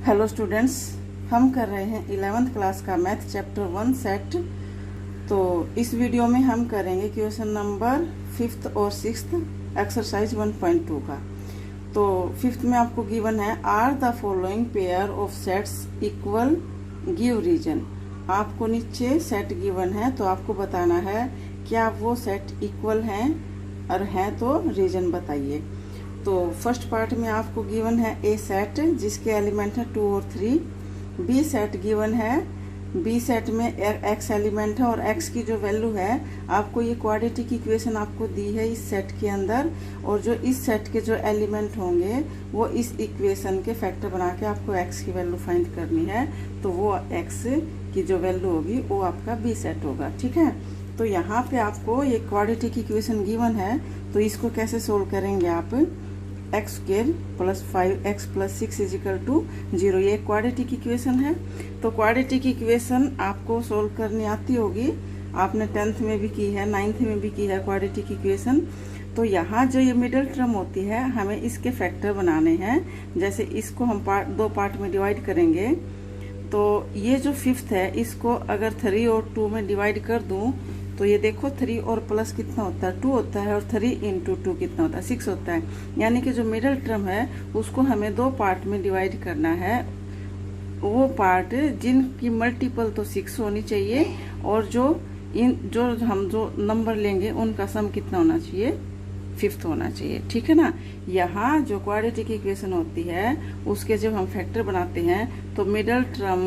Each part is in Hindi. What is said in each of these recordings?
हेलो स्टूडेंट्स, हम कर रहे हैं 11th क्लास का मैथ चैप्टर 1 सेट। तो इस वीडियो में हम करेंगे क्वेश्चन नंबर 5th और 6th एक्सरसाइज 1.2 का। तो 5th में आपको गिवन है are the following pair of sets equal, give reason. आपको नीचे सेट गिवन है तो आपको बताना है क्या वो सेट इक्वल हैं, और हैं तो रीजन बताइए। तो फर्स्ट पार्ट में आपको गिवन है ए सेट जिसके एलिमेंट है 2 और 3। बी सेट गिवन है, बी सेट में एक्स एलिमेंट है और एक्स की जो वैल्यू है आपको ये क्वाड्रेटिक इक्वेशन आपको दी है इस सेट के अंदर, और जो इस सेट के जो एलिमेंट होंगे वो इस इक्वेशन के फैक्टर बना के आपको एक्स की वैल्यू फाइंड करनी है। तो वो एक्स की जो वैल्यू होगी वो आपका बी सेट होगा। ठीक है, तो यहाँ पे आपको ये क्वाड्रेटिक इक्वेशन गिवन है तो इसको कैसे सोल्व करेंगे आप। X square plus 5x plus 6 is equal to 0, ये क्वाड्रेटिक इक्वेशन है। तो क्वाड्रेटिक इक्वेशन आपको सोल्व करनी आती होगी, आपने 10th में भी की है, 9th में भी की है क्वाड्रेटिक इक्वेशन। तो यहाँ जो ये मिडिल टर्म होती है हमें इसके फैक्टर बनाने हैं। जैसे इसको हम दो पार्ट में डिवाइड करेंगे तो ये जो 5th है इसको अगर 3 और 2 में डिवाइड कर दूं तो ये देखो 3 और प्लस कितना होता है 2 होता है, और 3 इंटू 2 कितना होता है 6 होता है। यानी कि जो मिडिल टर्म है उसको हमें दो पार्ट में डिवाइड करना है। वो पार्ट जिनकी मल्टीपल तो 6 होनी चाहिए, और जो हम जो नंबर लेंगे उनका सम कितना होना चाहिए 5th होना चाहिए। ठीक है ना। यहाँ जो क्वाड्रेटिक इक्वेशन होती है उसके जब हम फैक्टर बनाते हैं तो मिडिल टर्म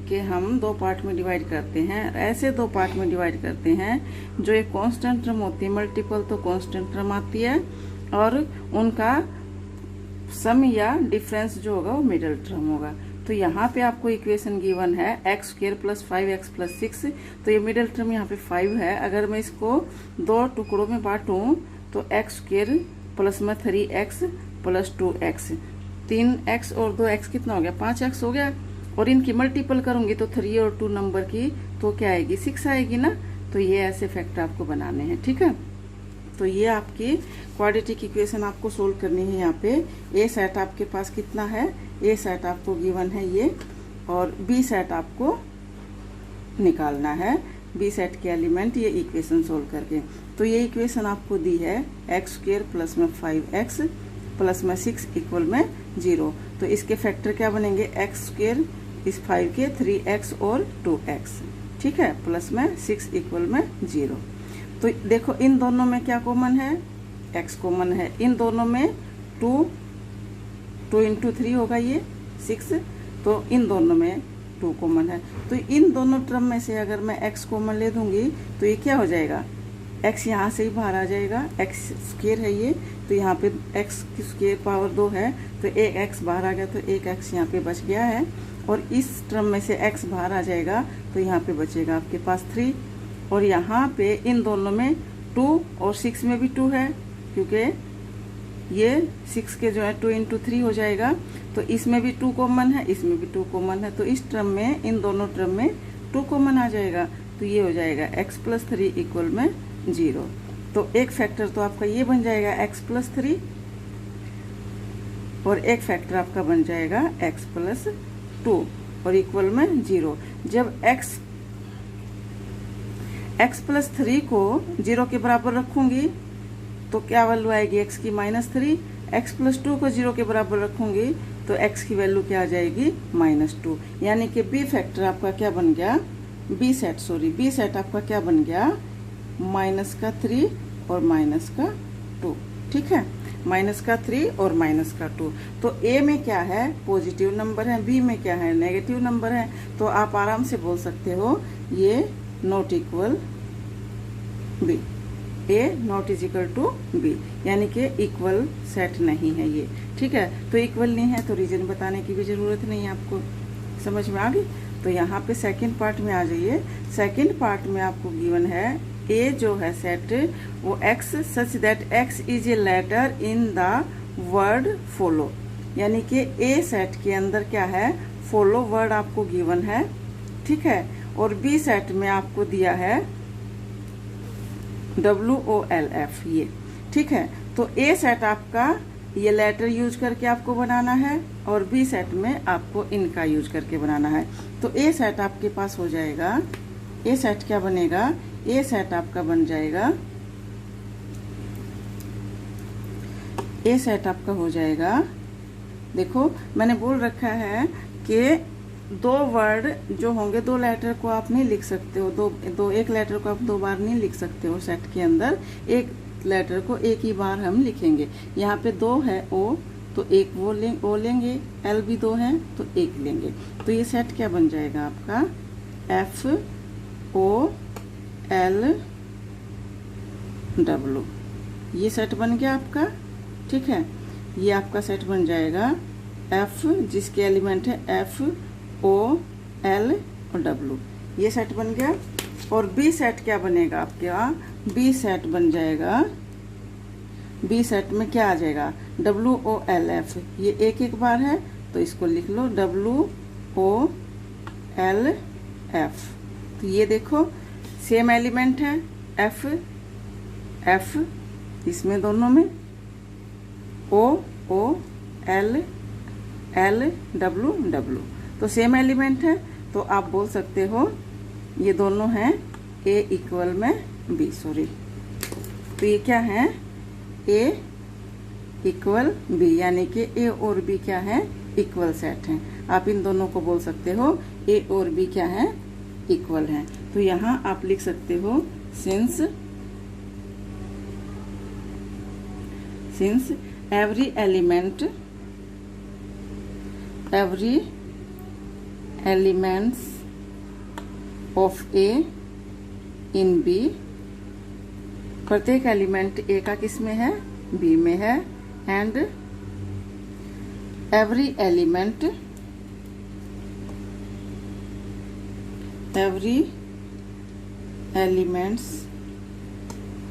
के हम दो पार्ट में डिवाइड करते हैं। ऐसे दो पार्ट में डिवाइड करते हैं जो एक कांस्टेंट टर्म होती है, मल्टीपल तो कांस्टेंट टर्म आती है, और उनका सम या डिफरेंस जो होगा वो मिडिल टर्म होगा। तो यहाँ पे आपको इक्वेशन गिवन है x square plus 5x plus 6। तो ये मिडिल टर्म यहाँ पे 5 है। अगर मैं इसको दो टुकड़ों में बांटूं तो एक्स स्क्वायर प्लस में 3x प्लस 2x, 3x और 2x कितना हो गया 5x हो गया। और इनकी मल्टीपल करूंगी तो 3 और 2 नंबर की तो क्या आएगी 6 आएगी ना। तो ये ऐसे फैक्टर आपको बनाने हैं। ठीक है, तो ये आपकी क्वाड्रेटिक इक्वेशन आपको सोल्व करनी है। यहाँ पे ए सेट आपके पास कितना है, ए सेट आपको गिवन है ये, और बी सेट आपको निकालना है, बी सेट के एलिमेंट ये इक्वेशन सोल्व करके। तो ये इक्वेशन आपको दी है एक्स स्क्वायर प्लस में 5x प्लस में 6 इक्वल में 0। तो इसके फैक्टर क्या बनेंगे, एक्स स्क्वायर इस 5 के 3x और 2x, ठीक है, प्लस में 6 इक्वल में 0। तो देखो इन दोनों में क्या कॉमन है, x कॉमन है। इन दोनों में 2 इंटू 3 होगा ये 6, तो इन दोनों में 2 कॉमन है। तो इन दोनों टर्म में से अगर मैं x कॉमन ले दूंगी तो ये क्या हो जाएगा, x यहाँ से ही बाहर आ जाएगा। x स्क्वायर है ये, तो यहाँ पे x की स्क्वायर पावर 2 है तो एक x बाहर आ गया, तो एक x यहाँ पे बच गया है। और इस टर्म में से x बाहर आ जाएगा तो यहाँ पे बचेगा आपके पास 3। और यहाँ पे इन दोनों में 2 और 6 में भी 2 है, क्योंकि ये 6 के जो है 2 इंटू 3 हो जाएगा। तो इसमें भी 2 कॉमन है, इसमें भी 2 कॉमन है। तो इस टर्म में इन दोनों टर्म में 2 कॉमन आ जाएगा, तो ये हो जाएगा x प्लस 3 इक्वल में 0। तो एक फैक्टर तो आपका ये बन जाएगा x प्लस 3, और एक फैक्टर आपका बन जाएगा x प्लस 2 और इक्वल में 0। जब x प्लस 3 को 0 के बराबर रखूंगी तो क्या वैल्यू आएगी x की -3। x प्लस 2 को 0 के बराबर रखूंगी तो x की वैल्यू क्या आ जाएगी -2। यानी कि बी फैक्टर आपका क्या बन गया, बी सेट आपका क्या बन गया -3 और -2। ठीक है, -3 और -2। तो a में क्या है पॉजिटिव नंबर है, b में क्या है नेगेटिव नंबर है। तो आप आराम से बोल सकते हो ये not equal b, a not is equal to b, यानी कि इक्वल सेट नहीं है ये। ठीक है, तो इक्वल नहीं है तो रीजन बताने की भी जरूरत नहीं है, आपको समझ में आ गई। तो यहाँ पे सेकंड पार्ट में आ जाइए। सेकंड पार्ट में आपको गिवन है ए जो है सेट वो x such that x is a letter in the word follow, यानी कि ए सेट के अंदर क्या है फॉलो वर्ड आपको गिवन है। ठीक है, और बी सेट में आपको दिया है WOLF ये। ठीक है, तो ए सेट आपका ये लेटर यूज करके आपको बनाना है और बी सेट में आपको इनका यूज करके बनाना है। तो ए सेट आपके पास हो जाएगा, ए सेट क्या बनेगा, ए सेट आपका बन जाएगा, ए सेट आपका हो जाएगा। देखो मैंने बोल रखा है कि दो वर्ड जो होंगे, दो लेटर को आप नहीं लिख सकते हो, एक लेटर को आप दो बार नहीं लिख सकते हो सेट के अंदर, एक लेटर को एक ही बार हम लिखेंगे। यहाँ पे दो है ओ, तो एक वो लेंगे, एल भी दो है तो एक लेंगे। तो ये सेट क्या बन जाएगा आपका, एफ ओ एल डब्लू, ये सेट बन गया आपका। ठीक है, ये आपका सेट बन जाएगा एफ, जिसके एलिमेंट है एफ ओ एल और डब्लू, ये सेट बन गया। और बी सेट क्या बनेगा आपके यहाँ, बी सेट बन जाएगा, बी सेट में क्या आ जाएगा, डब्लू ओ एल एफ, ये एक एक बार है तो इसको लिख लो डब्लू ओ एल एफ। तो ये देखो सेम एलिमेंट है एफ, एफ इसमें दोनों में, O L L W W, तो सेम एलिमेंट है। तो आप बोल सकते हो ये दोनों हैं ए इक्वल में बी, सॉरी, तो ये क्या है, ए इक्वल बी, यानी कि ए और बी क्या है, इक्वल सेट हैं। आप इन दोनों को बोल सकते हो ए और बी क्या है, इक्वल हैं। तो यहाँ आप लिख सकते हो since every elements of A in B, प्रत्येक एलिमेंट ए का किस में है, बी में है, and every elements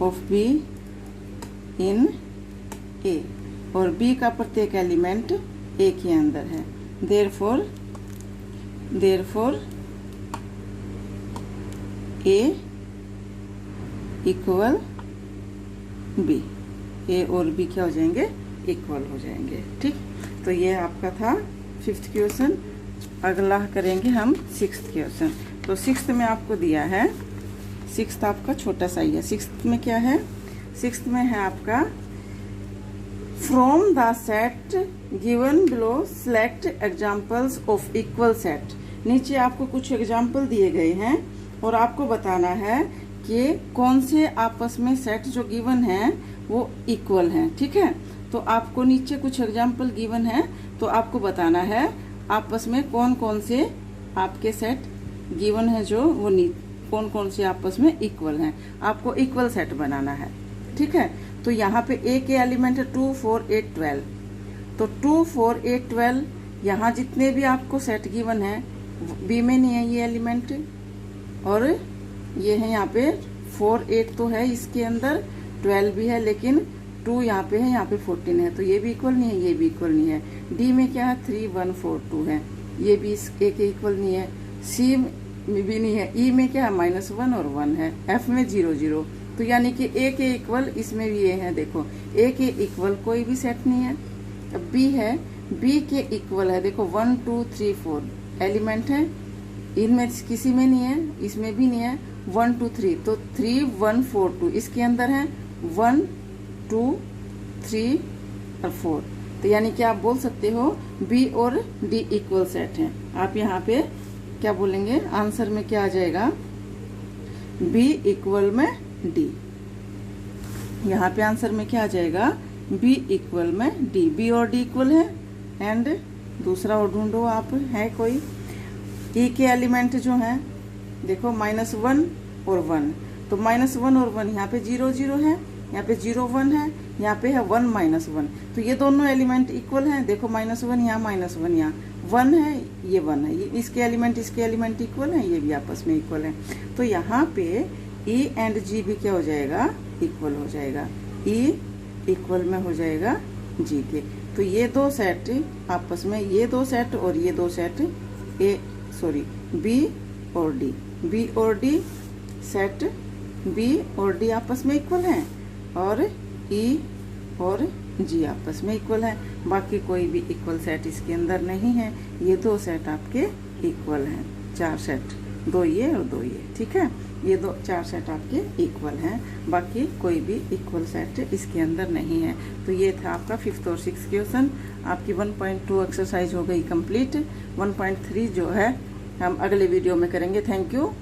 of B in A, और B का प्रत्येक एलिमेंट A के अंदर है। therefore A equal B, A और B क्या हो जाएंगे, इक्वल हो जाएंगे। ठीक, तो ये आपका था 5th क्वेश्चन। अगला करेंगे हम 6th क्वेश्चन। तो 6th में आपको दिया है, 6th आपका छोटा सा ही है। 6th में क्या है, 6th में है आपका from the set given below select examples of equal set. नीचे आपको कुछ एग्जाम्पल दिए गए हैं और आपको बताना है कि कौन से आपस में सेट जो गिवन है वो इक्वल हैं। ठीक है, तो आपको नीचे कुछ एग्जाम्पल गिवन है, तो आपको बताना है आपस में कौन कौन से आपके सेट गिवन है, जो वो कौन कौन से आपस में इक्वल हैं। आपको इक्वल सेट बनाना है। ठीक है, तो यहाँ पे ए के एलिमेंट है 2 4 8 12, तो 2 4 8 12 यहाँ जितने भी आपको सेट गिवन है बी में नहीं है ये एलिमेंट, और ये है यहाँ पे 4 8 तो है इसके अंदर, 12 भी है, लेकिन 2 यहाँ पे है, यहाँ पे 14 है, तो ये भी इक्वल नहीं है, ये भी इक्वल नहीं है। डी में क्या है 3 1 4 2 है, ये भी इस ए के इक्वल नहीं है। सी में भी नहीं है। ई में क्या है -1 और 1 है। एफ में 0 0, तो यानी कि ए के इक्वल इसमें भी ये है। देखो ए के इक्वल कोई भी सेट नहीं है। अब बी है, बी के इक्वल है, देखो 1 2 3 4 एलिमेंट है, इनमें किसी में नहीं है, इसमें भी नहीं है। 1 2 3, तो 3 1 4 2 इसके अंदर है, 1 2 3 और 4, तो यानी कि आप बोल सकते हो बी और डी इक्वल सेट हैं। आप यहाँ पे क्या बोलेंगे, आंसर में क्या आ जाएगा, बी इक्वल में डी। यहाँ पे आंसर में क्या आ जाएगा, बी इक्वल में डी। बी और डी इक्वल है। एंड दूसरा और ढूंढो आप, है कोई। ई के एलिमेंट जो हैं देखो -1 और 1, तो -1 और 1 यहाँ पे 0 0 है, यहाँ पे 0 1 है, यहाँ पे है 1 -1, तो ये दोनों एलिमेंट इक्वल हैं। देखो -1 यहाँ, -1 यहाँ, 1 है, ये 1 है, ये इसके एलिमेंट इक्वल हैं, ये भी आपस में इक्वल हैं। तो यहाँ पे ई एंड जी भी क्या हो जाएगा, इक्वल हो जाएगा। ई इक्वल में हो जाएगा जी के। तो ये दो सेट आपस में, ये दो सेट और ये दो सेट बी और डी, बी और डी सेट बी और डी आपस में इक्वल हैं, और ई और जी आपस में इक्वल है, बाकी कोई भी इक्वल सेट इसके अंदर नहीं है। ये 2 सेट आपके इक्वल हैं, 4 सेट, 2 ये और 2 ये, ठीक है। ये 4 सेट आपके इक्वल हैं, बाकी कोई भी इक्वल सेट इसके अंदर नहीं है। तो ये था आपका 5th और 6th क्वेश्चन। आपकी 1.2 एक्सरसाइज हो गई कंप्लीट। 1.3 जो है हम अगले वीडियो में करेंगे। Thank you.